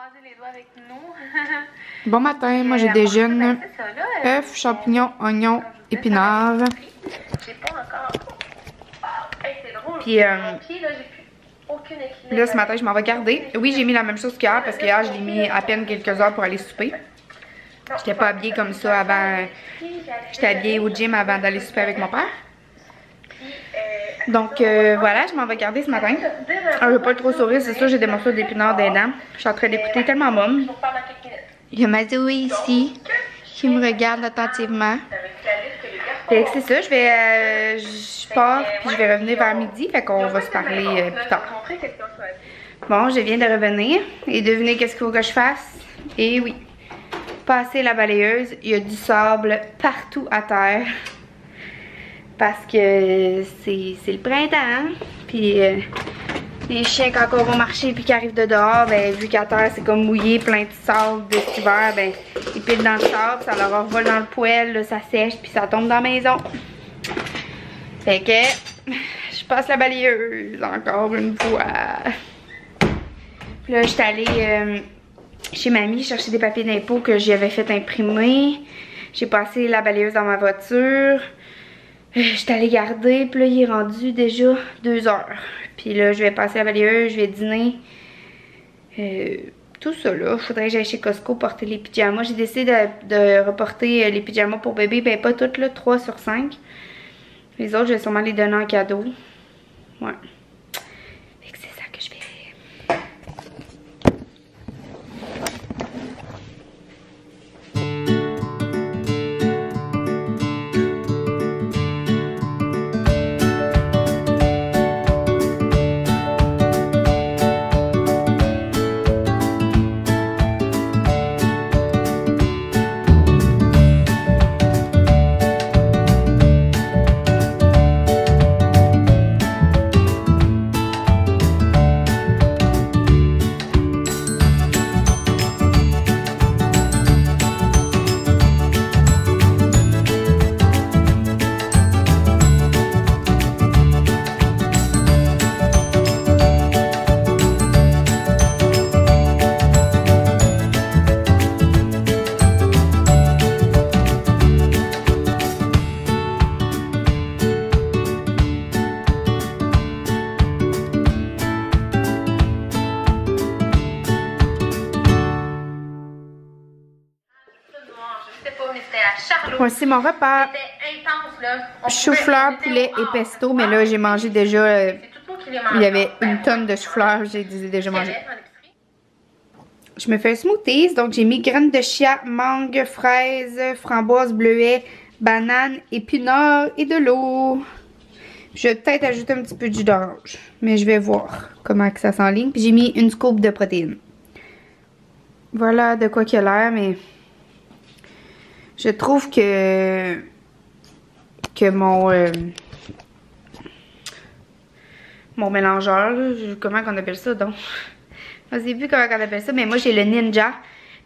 croiser les doigts avec nous. Bon matin, moi j'ai des jeunes œufs, champignons, oignons, épinards. J'ai pas encore. C'est drôle. Puis là ce matin je m'en vais garder. Oui, j'ai mis la même chose qu'hier parce qu'hier je l'ai mis à peine quelques heures pour aller souper. J'étais pas habillée comme ça avant. J'étais habillée au gym avant d'aller souper avec mon père. Donc voilà, je m'en vais garder ce matin. Je veux pas trop sourire, c'est sûr, j'ai des morceaux d'épinards des dents. Je suis en train d'écouter tellement môme. Il y a ma Zoé ici qui me regarde attentivement. Fait que c'est ça, je pars puis je vais revenir vers midi, fait qu'on va se parler plus tard. Bon, je viens de revenir et devinez qu'est-ce qu'il faut que je fasse? Et oui, passer la balayeuse, il y a du sable partout à terre. Parce que c'est le printemps, hein? Puis les chiens quand on va marcher puis qu'ils arrivent de dehors, ben vu qu'à terre c'est comme mouillé, plein de sable de cet hiver, ben ils pilent dans le sable, ça leur revole dans le poêle, là, ça sèche puis ça tombe dans la maison. Fait que je passe la balayeuse encore une fois. Puis là je suis allée chez mamie chercher des papiers d'impôt que j'avais fait imprimer. J'ai passé la balayeuse dans ma voiture. J'étais allée garder, puis là il est rendu déjà 2 heures. Puis là je vais passer la balayeuse, je vais dîner. Tout ça là, faudrait que j'aille chez Costco porter les pyjamas. J'ai décidé de reporter les pyjamas pour bébé, ben pas toutes là, 3 sur 5. Les autres je vais sûrement les donner en cadeau. Ouais. Fait que c'est ça que je fais. Voici mon repas. Chou-fleur, poulet et pesto. Mais là, j'ai mangé déjà. Il y avait une tonne de chou-fleur. J'ai déjà mangé. Je me fais un smoothies. Donc, j'ai mis graines de chia, mangue, fraise, framboise, bleuet, banane, épinards et de l'eau. Je vais peut-être ajouter un petit peu de jus d'orange. Mais je vais voir comment que ça s'enligne. Puis, j'ai mis une scoop de protéines. Voilà de quoi qu'il a l'air, mais... Je trouve que mon mélangeur, là, comment on appelle ça donc? Je sais plus comment on appelle ça, mais moi j'ai le Ninja.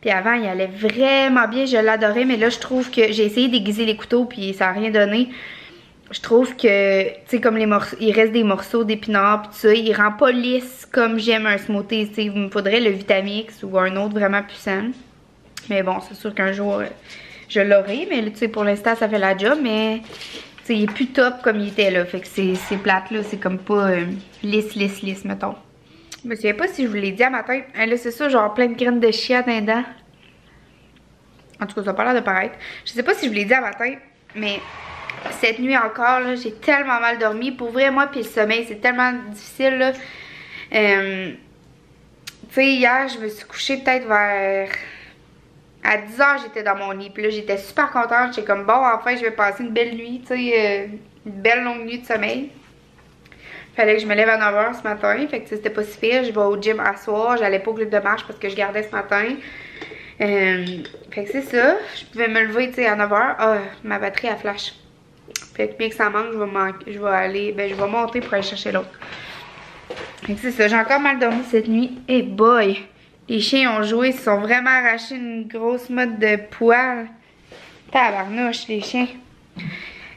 Puis avant il allait vraiment bien, je l'adorais, mais là je trouve que j'ai essayé d'aiguiser les couteaux puis ça n'a rien donné. Je trouve que, tu sais, comme les morceaux, il reste des morceaux d'épinards puis tout ça, il rend pas lisse comme j'aime un smoothie. Il me faudrait le Vitamix ou un autre vraiment puissant. Mais bon, c'est sûr qu'un jour... je l'aurai, mais tu sais, pour l'instant, ça fait la job, mais tu sais, il est plus top comme il était, là. Fait que c'est plate, là. C'est comme pas lisse, mettons. Je me souviens pas si je vous l'ai dit à matin. Là, c'est ça, genre plein de graines de chia dans les dents. En tout cas, ça a pas l'air de paraître. Je sais pas si je vous l'ai dit à matin, mais cette nuit encore, là, j'ai tellement mal dormi. Pour vrai, moi, puis le sommeil, c'est tellement difficile, là. Tu sais, hier, je me suis couchée peut-être vers... À 10 h, j'étais dans mon lit. Puis là, j'étais super contente. J'étais comme, bon, enfin, je vais passer une belle nuit, tu sais, une belle longue nuit de sommeil. Fallait que je me lève à 9 h ce matin. Fait que c'était pas si pire. Je vais au gym à soir. J'allais pas au club de marche parce que je gardais ce matin. Fait que c'est ça. Je pouvais me lever, tu sais, à 9 h. Ah, ma batterie, elle flash. Fait que bien que ça manque, je vais aller, ben, je vais monter pour aller chercher l'autre. Fait que c'est ça. J'ai encore mal dormi cette nuit. Et boy! Les chiens ont joué, ils se sont vraiment arrachés une grosse mode de poils. Tabarnouche, les chiens.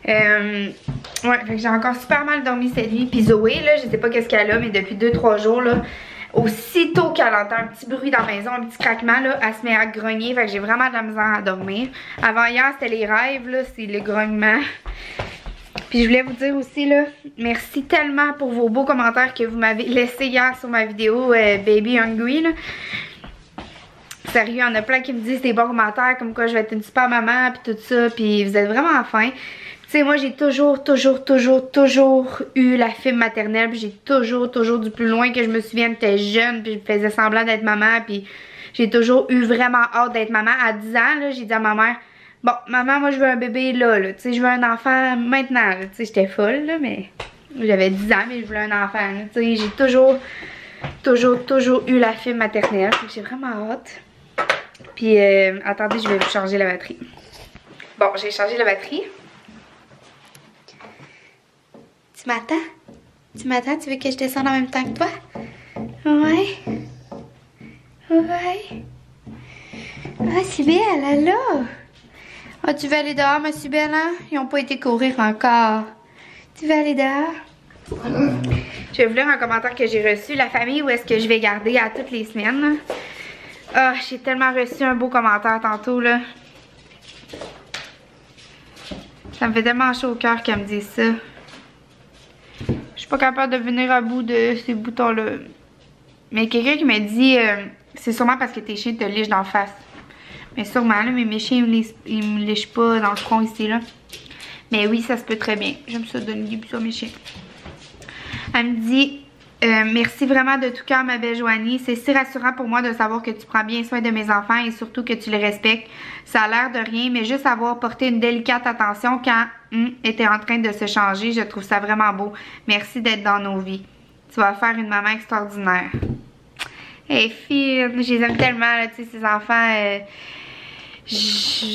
Ouais, fait que j'ai encore super mal dormi cette nuit. Puis Zoé, là, je sais pas qu'est-ce qu'elle a, mais depuis 2-3 jours, là, aussitôt qu'elle entend un petit bruit dans la maison, un petit craquement, là, elle se met à grogner. Fait que j'ai vraiment de la misère à dormir. Avant hier, c'était les rêves, là, c'est les grognements. Puis je voulais vous dire aussi, là, merci tellement pour vos beaux commentaires que vous m'avez laissés hier sur ma vidéo Baby Hungry, là. Sérieux, il y en a plein qui me disent des bons commentaires, comme quoi je vais être une super maman, puis tout ça, puis vous êtes vraiment fins. Tu sais, moi, j'ai toujours eu la fibre maternelle, puis j'ai toujours du plus loin que je me souvienne, j'étais jeune, puis je faisais semblant d'être maman, puis j'ai toujours eu vraiment hâte d'être maman. À 10 ans, là, j'ai dit à ma mère, bon, maman, moi, je veux un bébé là, tu sais, je veux un enfant maintenant, tu sais, j'étais folle, là, mais j'avais 10 ans, mais je voulais un enfant, tu sais, j'ai toujours eu la fibre maternelle, j'ai vraiment hâte. Puis, attendez, je vais changer la batterie. Bon, j'ai changé la batterie. Tu m'attends? Tu m'attends? Tu veux que je descende en même temps que toi? Ouais. Ouais. Ah, Sibelle, là. Ah, tu veux aller dehors, ma Sibelle, hein? Ils n'ont pas été courir encore. Tu veux aller dehors? Je vais vous lire un commentaire que j'ai reçu. La famille où est-ce que je vais garder à toutes les semaines. Ah, j'ai tellement reçu un beau commentaire tantôt, là. Ça me fait tellement chaud au cœur qu'elle me dise ça. Je suis pas capable de venir à bout de ces boutons-là. Mais quelqu'un qui m'a dit, c'est sûrement parce que tes chiens te lichent d'en face. Mais sûrement, là, mais mes chiens, ils me lichent pas dans le front ici, là. Mais oui, ça se peut très bien. J'aime ça donner des bisous à mes chiens. Elle me dit, merci vraiment de tout cœur, ma belle Joanie. C'est si rassurant pour moi de savoir que tu prends bien soin de mes enfants et surtout que tu les respectes. Ça a l'air de rien, mais juste avoir porté une délicate attention quand était en train de se changer, je trouve ça vraiment beau. Merci d'être dans nos vies. Tu vas faire une maman extraordinaire. Hey, fille, je les aime tellement, là, tu sais, ces enfants.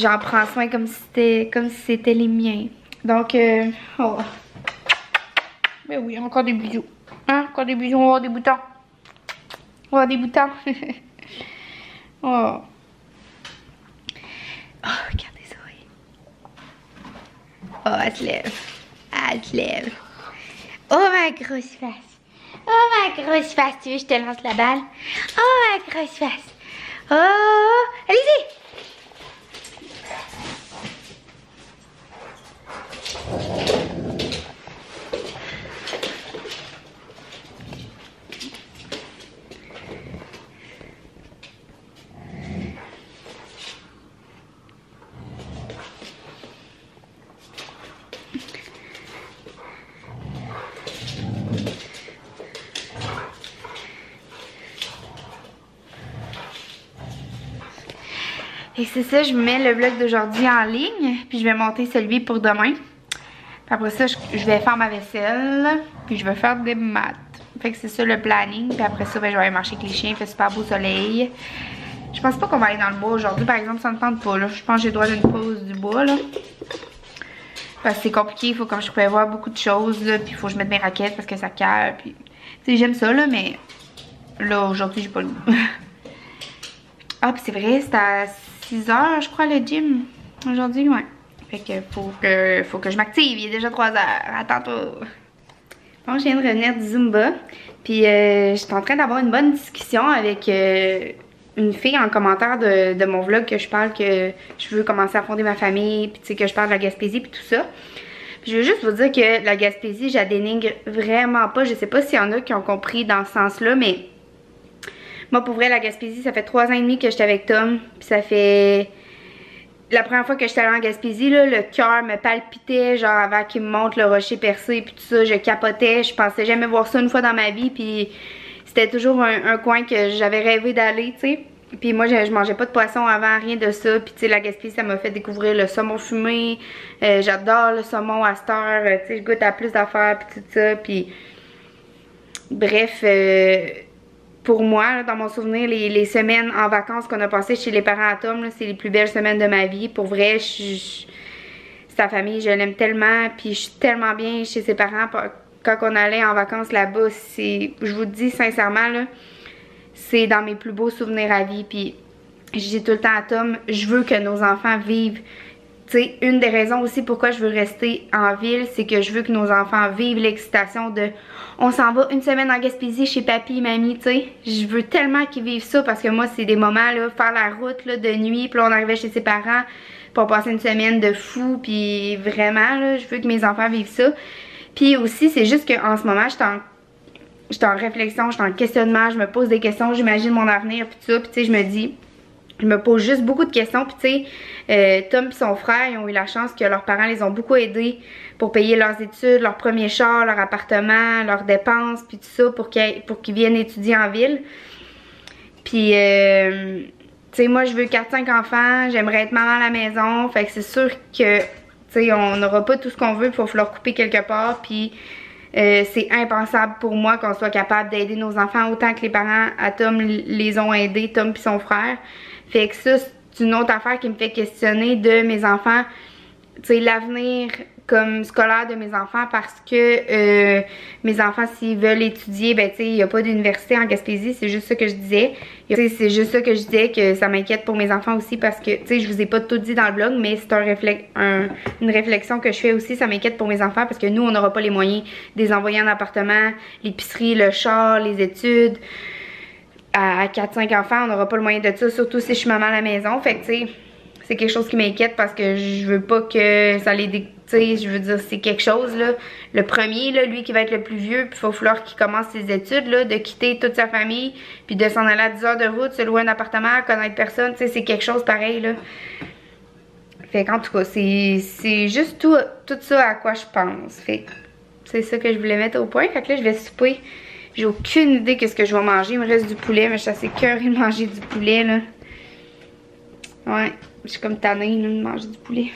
J'en prends soin comme si c'était les miens. Donc, oh. Mais oui, encore des bisous. Hein? Encore des bisous, on va avoir des boutons. On va avoir des boutons. Oh. Oh, regardez ça, oui. Oh, elle se lève. Elle se lève. Oh, ma grosse face. Oh, ma grosse face. Tu veux que je te lance la balle? Oh, ma grosse face. Oh, allez-y. Et c'est ça, je mets le vlog d'aujourd'hui en ligne, puis je vais monter celui pour demain. Puis après ça, je vais faire ma vaisselle, puis je vais faire des maths. Fait que c'est ça le planning, puis après ça, ben, je vais aller marcher avec les chiens, il fait super beau soleil. Je pense pas qu'on va aller dans le bois aujourd'hui, par exemple, ça ne tente pas, là. Je pense que j'ai le droit d'une pause du bois, là. Parce que c'est compliqué, il faut comme je prévois beaucoup de choses, là, puis il faut que je mette mes raquettes parce que ça cale, puis... Tu sais, j'aime ça, là, mais... Là, aujourd'hui, j'ai pas le goût. Ah, puis c'est vrai, c'est à 6 h, je crois, le gym. Aujourd'hui, ouais. Fait que faut que je m'active. Il est déjà 3 h. Attends-toi. Bon, je viens de revenir du Zumba. Puis, j'étais en train d'avoir une bonne discussion avec une fille en commentaire de mon vlog que je parle que je veux commencer à fonder ma famille. Puis, tu sais, que je parle de la Gaspésie, puis tout ça. Puis, je veux juste vous dire que la Gaspésie, je la dénigre vraiment pas. Je sais pas s'il y en a qui ont compris dans ce sens-là, mais... Moi, pour vrai, la Gaspésie, ça fait 3 ans et demi que j'étais avec Tom. Puis ça fait... La première fois que j'étais allée en Gaspésie, là, le cœur me palpitait, genre avant qu'il me montre le rocher percé, puis tout ça, je capotais. Je pensais jamais voir ça une fois dans ma vie, puis c'était toujours un coin que j'avais rêvé d'aller, tu sais. Puis moi, je mangeais pas de poisson avant, rien de ça. Puis tu sais, la Gaspésie, ça m'a fait découvrir le saumon fumé. J'adore le saumon à cette heure, tu sais, je goûte à plus d'affaires, puis tout ça. Puis bref... Pour moi, là, dans mon souvenir, les semaines en vacances qu'on a passées chez les parents à Tom, c'est les plus belles semaines de ma vie. Pour vrai, sa famille, je l'aime tellement. Puis je suis tellement bien chez ses parents. Quand on allait en vacances là-bas, je vous dis sincèrement, là, c'est dans mes plus beaux souvenirs à vie. Puis je dis tout le temps à Tom, je veux que nos enfants vivent, tu sais, une des raisons aussi pourquoi je veux rester en ville, c'est que je veux que nos enfants vivent l'excitation de on s'en va une semaine en Gaspésie chez papy et mamie, tu sais. Je veux tellement qu'ils vivent ça parce que moi, c'est des moments, là, faire la route là, de nuit, puis là, on arrivait chez ses parents pour passer une semaine de fou, puis vraiment, là, je veux que mes enfants vivent ça. Puis aussi, c'est juste qu'en ce moment, je suis en réflexion, je suis en questionnement, je me pose des questions, j'imagine mon avenir, puis tout ça, puis tu sais, je me dis... Je me pose juste beaucoup de questions, puis tu sais, Tom et son frère, ils ont eu la chance que leurs parents les ont beaucoup aidés pour payer leurs études, leur premier char, leur appartement, leurs dépenses, puis tout ça, pour qu'ils viennent étudier en ville. Puis, tu sais, moi, je veux 4-5 enfants, j'aimerais être maman à la maison, fait que c'est sûr que, tu sais, on n'aura pas tout ce qu'on veut, puis il va falloir couper quelque part, puis... c'est impensable pour moi qu'on soit capable d'aider nos enfants autant que les parents à Tom les ont aidés, Tom et son frère. Fait que ça, c'est une autre affaire qui me fait questionner de mes enfants, tu sais, l'avenir comme scolaire de mes enfants parce que mes enfants, s'ils veulent étudier, ben tu sais, il n'y a pas d'université en Gaspésie, c'est juste ça que je disais. C'est juste ça que je disais, que ça m'inquiète pour mes enfants aussi parce que, tu sais, je vous ai pas tout dit dans le blog, mais c'est une réflexion que je fais aussi, ça m'inquiète pour mes enfants parce que nous, on n'aura pas les moyens de les envoyer en appartement, l'épicerie, le char, les études. À 4-5 enfants, on n'aura pas le moyen de ça, surtout si je suis maman à la maison. Fait que, tu sais, c'est quelque chose qui m'inquiète parce que je veux pas que ça les... Tu sais, je veux dire, c'est quelque chose, là. Le premier, là, lui qui va être le plus vieux, puis il va falloir qu'il commence ses études, là, de quitter toute sa famille, puis de s'en aller à 10 heures de route, se louer un appartement, connaître personne, tu sais, c'est quelque chose pareil, là. Fait qu'en tout cas, c'est juste tout ça à quoi je pense. Fait que c'est ça que je voulais mettre au point. Fait que là, je vais souper. J'ai aucune idée de ce que je vais manger. Il me reste du poulet, mais je suis assez curée de manger du poulet, là. Ouais, je suis comme tannée, là, de manger du poulet.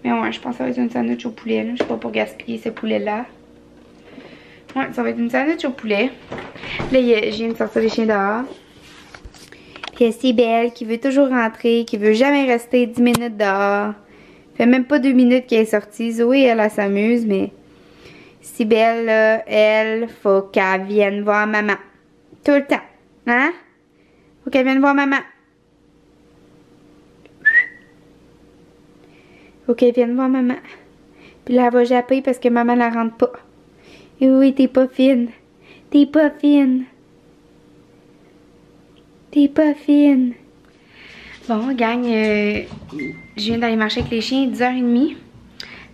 Mais ouais, je pense que ça va être une sandwich au poulet, là. Je sais pas pour gaspiller ce poulet-là. Ouais, ça va être une sandwich au poulet. Là, je viens de sortir les chiens dehors. Puis il y a Cybelle qui veut toujours rentrer, qui veut jamais rester 10 minutes dehors. Fait même pas 2 minutes qu'elle est sortie. Zoé, elle s'amuse, mais... Cybelle, là, elle, faut qu'elle vienne voir maman. Tout le temps. Hein? Faut qu'elle vienne voir maman. Faut qu'elle vienne voir maman. Puis là, elle va japper parce que maman la rentre pas. Et oui, t'es pas fine. T'es pas fine. T'es pas fine. Bon, gang, je viens d'aller marcher avec les chiens, 10h30.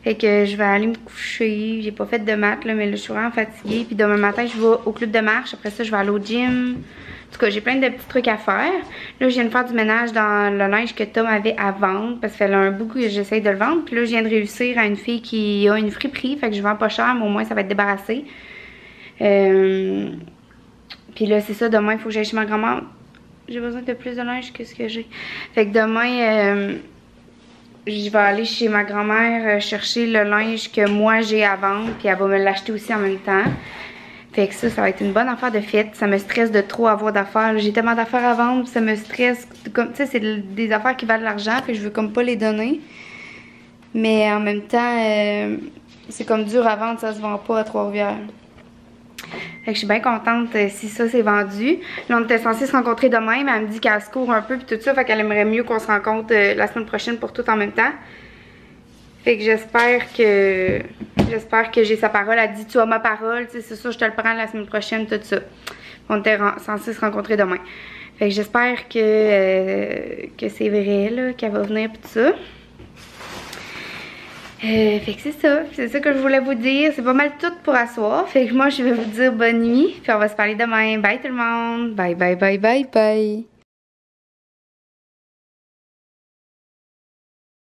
Fait que je vais aller me coucher. J'ai pas fait de maths, là, mais là, je suis vraiment fatiguée. Puis demain matin, je vais au club de marche. Après ça, je vais aller au gym. En tout cas, j'ai plein de petits trucs à faire. Là, je viens de faire du ménage dans le linge que Tom avait à vendre. Parce que ça fait un bout que j'essaye de le vendre. Puis là, je viens de réussir à une fille qui a une friperie. Fait que je vends pas cher, mais au moins, ça va être débarrassé. Puis là, c'est ça. Demain, il faut que j'aille chez ma grand-mère. J'ai besoin de plus de linge que ce que j'ai. Fait que demain... je vais aller chez ma grand-mère chercher le linge que moi j'ai à vendre. Puis elle va me l'acheter aussi en même temps. Fait que ça va être une bonne affaire de fête. Ça me stresse de trop avoir d'affaires. J'ai tellement d'affaires à vendre. Ça me stresse. Tu sais, c'est des affaires qui valent de l'argent. Fait que je veux comme pas les donner. Mais en même temps, c'est comme dur à vendre. Ça se vend pas à Trois-Rivières. Fait que je suis bien contente si ça c'est vendu. Là, on était censé se rencontrer demain, mais elle me dit qu'elle se court un peu puis tout ça. Fait qu'elle aimerait mieux qu'on se rencontre la semaine prochaine pour tout en même temps. Fait que j'espère que j'ai sa parole. Elle dit tu as ma parole, c'est ça, je te le prends la semaine prochaine, tout ça. On était censé se rencontrer demain. Fait que j'espère que c'est vrai, là, qu'elle va venir pis tout ça. Fait que c'est ça que je voulais vous dire. C'est pas mal tout pour asseoir. Fait que moi je vais vous dire bonne nuit. Puis on va se parler demain. Bye tout le monde. Bye bye bye bye bye.